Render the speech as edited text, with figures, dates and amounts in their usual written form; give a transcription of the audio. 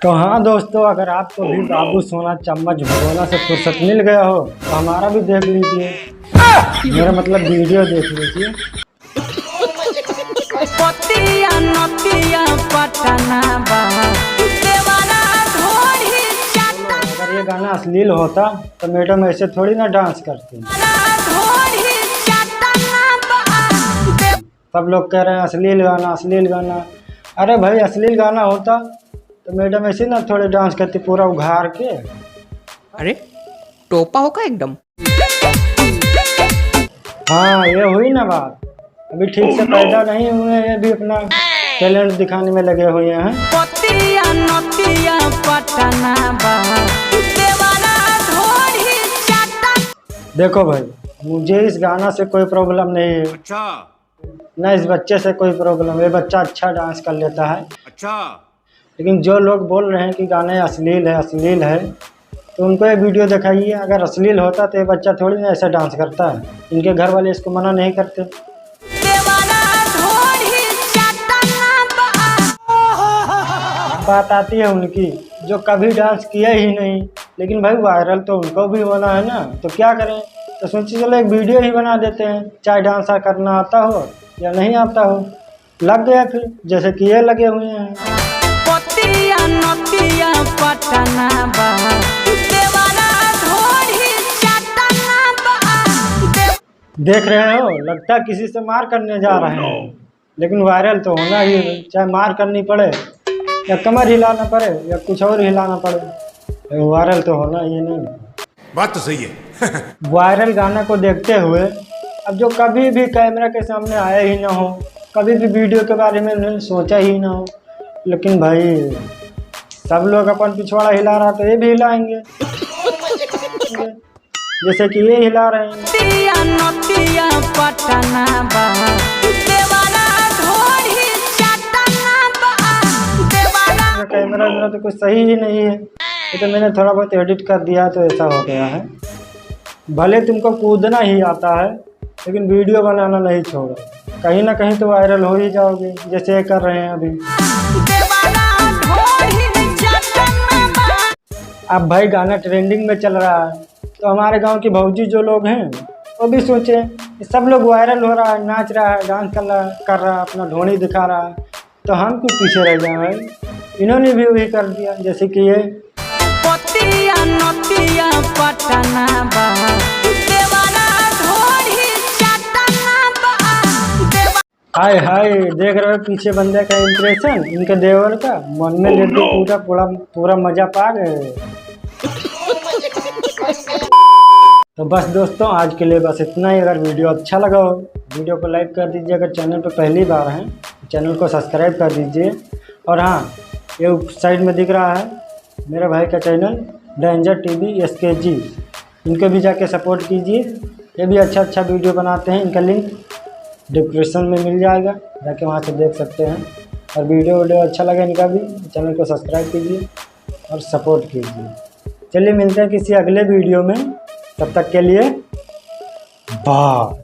तो हाँ दोस्तों, अगर आपको भी बाबू सोना चम्मच भगोना से फुर्सत मिल गया हो तो हमारा भी देख लीजिए। मेरा मतलब वीडियो देख लीजिए। अगर ये गाना अश्लील होता तो मैडम ऐसे थोड़ी ना डांस करती। सब लोग कह रहे हैं अश्लील गाना अश्लील गाना। अरे भाई अश्लील गाना होता तो मैडम ऐसे ना थोड़े डांस करती पूरा उघार के। अरे टोपा होगा एकदम। हाँ ये हुई ना बात। अभी ठीक से पैदा नहीं हुए हैं, अभी अपना टैलेंट दिखाने में लगे हुए हैं। देखो भाई, मुझे इस गाना से कोई प्रॉब्लम नहीं है। अच्छा। ना इस बच्चे से कोई प्रॉब्लम है, बच्चा अच्छा डांस कर लेता है। अच्छा। लेकिन जो लोग बोल रहे हैं कि गाने अश्लील है तो उनको ये वीडियो दिखाइए। अगर अश्लील होता तो ये बच्चा थोड़ी ना ऐसा डांस करता है। इनके घर वाले इसको मना नहीं करते। बात आती है उनकी जो कभी डांस किया ही नहीं, लेकिन भाई वायरल तो उनको भी होना है ना, तो क्या करें। तो सोचिए चलो एक वीडियो ही बना देते हैं, चाहे डांस करना आता हो या नहीं आता हो। लग गया फिर, जैसे कि ये लगे हुए हैं। देख रहे हो, लगता है किसी से मार करने जा रहे हैं, लेकिन वायरल तो होना ही है। चाहे मार करनी पड़े या कमर हिलाना पड़े या कुछ और हिलाना पड़े, वायरल तो होना ही नहीं। बात तो सही है। वायरल गाना को देखते हुए अब जो कभी भी कैमरा के सामने आया ही ना हो, कभी भी वीडियो के बारे में उन्होंने सोचा ही ना हो, लेकिन भाई सब लोग अपन पिछवाड़ा हिला रहा तो ये भी हिलाएंगे, जैसे कि ये हिला रहे हैं। कैमरा मेरा तो कुछ सही ही नहीं है, ये तो मैंने थोड़ा बहुत एडिट कर दिया तो ऐसा हो गया है। भले तुमको कूदना ही आता है लेकिन वीडियो बनाना नहीं छोड़ो, कहीं ना कहीं तो वायरल हो ही जाओगे, जैसे ये कर रहे हैं अभी। अब भाई गाना ट्रेंडिंग में चल रहा है तो हमारे गांव की भौजी जो लोग हैं वो भी सोचे, सब लोग वायरल हो रहा है, नाच रहा है, डांस कर रहा है, अपना ढोनी दिखा रहा है, तो हम क्यों पीछे रह जाए। इन्होंने भी वही कर दिया, जैसे कि ये हाय हाय। देख रहे हो पीछे बंदे का इंप्रेशन, इनके देवर का, मन में लेते पूरा पूरा पूरा मजा पा गए। तो बस दोस्तों आज के लिए बस इतना ही। अगर वीडियो अच्छा लगा हो वीडियो को लाइक कर दीजिए, अगर चैनल पर पहली बार हैं चैनल को सब्सक्राइब कर दीजिए। और हाँ, ये साइड में दिख रहा है मेरे भाई का चैनल डेंजर टीवी SKG, इनको भी जाके सपोर्ट कीजिए। ये भी अच्छा अच्छा वीडियो बनाते हैं, इनका लिंक डिस्क्रिप्शन में मिल जाएगा, जाके वहाँ से देख सकते हैं। और वीडियो अच्छा लगा इनका भी, चैनल को सब्सक्राइब कीजिए और सपोर्ट कीजिए। चलिए मिलते हैं किसी अगले वीडियो में, तब तक के लिए बाय।